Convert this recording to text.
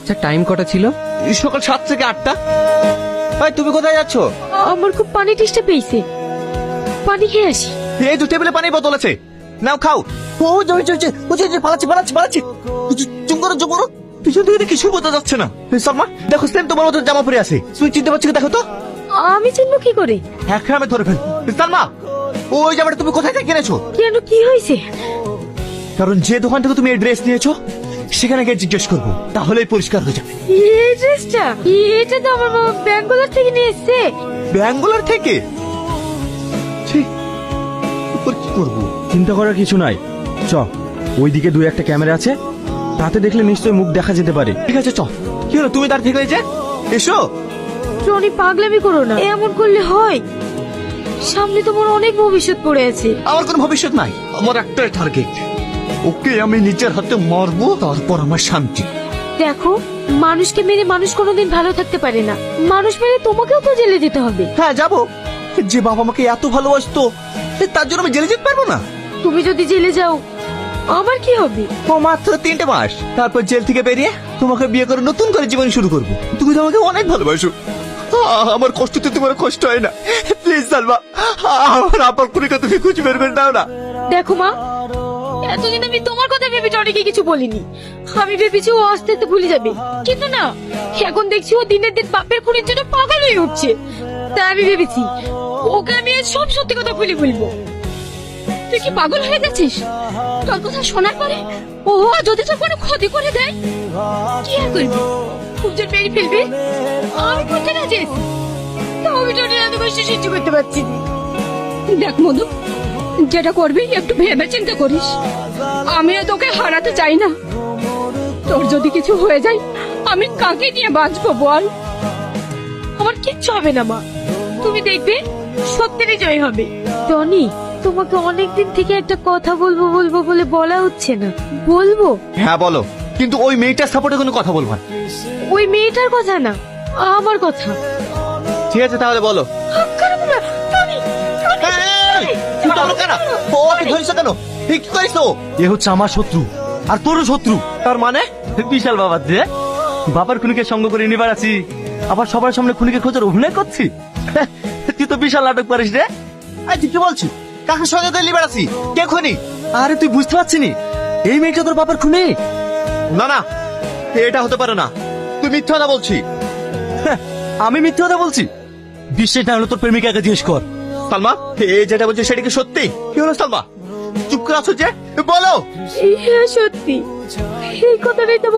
আচ্ছা টাইম কটা ছিল? সকাল 7 থেকে 8টা। ভাই তুমি কোথায় যাচ্ছ? আমার খুব পানি টেস্টে পেয়েছে, পানি খেয়ে আসি। এই 2 টেবিলে পানির বোতল আছে, নাও খাও। ও জয় জয় জয়, ও জয় জয়, পালাচ্ছি পালাচ্ছি পালাচ্ছি। চুপ করো চুপ করো, পিছন থেকে কিছু বোঝা যাচ্ছে না। সালমা দেখো, সেম তোমার মতো জামা পরে আছে, তুমি চিনতে পারছো কি দেখো তো। আমি চিনবো কি করে? হ্যাঁ আমি ধরে ফেল। সালমা ওই জামাটা তুমি কোথায় থেকে কিনেছো? কেন, কি হয়েছে? কারণ যে দোকান থেকে তুমি এই ড্রেস নিয়েছো সেখানে গিয়ে জিজ্ঞেস করবো, তাহলেই পরিষ্কার হয়ে যাবে। এই ড্রেসটা, এটা তো আমার বাবা ব্যাঙ্গালোর থেকে নিয়ে এসেছে। ব্যাঙ্গালোর থেকে? ছি, এরপর কি করবো? চিন্তা করার কিছু নাই, চ ওইদিকে 2-1টা ক্যামেরা আছে, তাতে দেখলে নিশ্চয়ই মুখ দেখা যেতে পারে। ঠিক আছে চ। কি হলো তুমি তার থেকে যে এসো। টনি পাগলামি করো না, এমন করলে হয়? সামনে তোমার অনেক ভবিষ্যৎ পড়ে আছে। আমার কোনো ভবিষ্যৎ নাই, আমার একটাই টার্গেট, ওকে আমি নিজের হাতে মারবো, তারপর আমার শান্তি। দেখো, মানুষকে মেরে মানুষ কোনোদিন ভালো থাকতে পারে না, মানুষ মেরে তোমাকেও তো জেলে যেতে হবে। হ্যাঁ যাবো, যে বাবা আমাকে এত ভালোবাসতো তার জন্য আমি জেলে যেতে পারবো না? তুমি যদি জেলে যাও আমার কি হবে? ও মাত্র 3টে মাস, তারপর জেল থেকে বেরিয়ে তোমাকে বিয়ে করে নতুন করে জীবন শুরু করবো। তুমি তো আমাকে অনেক ভালোবাসো, আমার কষ্টতে তোমার কষ্ট হয় না। প্লিজ সালমা, আমার আপার কুড়িকে তুমি খুঁজে বের করে দাও না। দেখো মা, এতদিন আমি তোমার কথা ভেবে টনিকে কিছু বলিনি। আমি ভেবেছি ও আস্তে আস্তে ভুলে যাবে, কিন্তু না, এখন দেখছি ও দিনের দিন বাপের খুনির জন্য পাগল হয়ে উঠছে। তাই আমি ভেবেছি ওকে আমি আজ সব সত্যি কথা খুলে বলবো। তুই কি পাগল হয়ে গেছিস? তোর কথা শোনার পরে ও যদি তোর কোনো ক্ষতি করে দেয় কি আর করবি? খুঁজে মেরে ফেলবে। আমি করতে রাজি আছি, তাও আমি টনির এত কষ্ট সহ্য করতে পারছি না। দেখ মধু, যেটা করবি একটু ভেবে চিন্তা করিস। আমিও তোকে হারাতে চাই না, তোর যদি কিছু হয়ে যায় আমি কাকে নিয়ে বাঁচবো বল? আমার কিচ্ছু হবে না মা, তুমি দেখবে সত্যিই জয় হবে। টনি, তোমাকে অনেকদিন থেকে একটা কথা বলবো বলবো বলে বলা হচ্ছে না, বলবো? হ্যাঁ বলো, কিন্তু ওই মেয়েটার সাপোর্টে কোনো কথা বলবো না। ওই মেয়েটার কথা না, আমার কথা। ঠিক আছে তাহলে বলো। এ হচ্ছে আমার শত্রু, আর তোরও শত্রু। তার মানে? বিশাল বাবার যে বাবার খুনিকে সঙ্গ করে নিবার আছি, আবার সবার সামনে খুনিকে খোঁজার অভিনয় করছি। তুই তো বিশাল নাটক পারিস রে। তুই কি বলছিস? কাকে সঙ্গে করে লিবার আছি? কে খুনি? আরে তুই বুঝতে পারছিস নি, এই মেয়েটা তোর বাবার খুনি। না না, এটা হতে পারে না, তুই মিথ্যা কথা বলছি। আমি মিথ্যে কথা বলছি? বিশ্বাস না হলে তোর প্রেমিকাকে জিজ্ঞেস কর। সালমা, এই যেটা বলছিস সেটা কি সত্যি? কি হলো সালমা, চুপ করে আছো যে, বলো। হ্যাঁ সত্যি, এই কথাটাই তো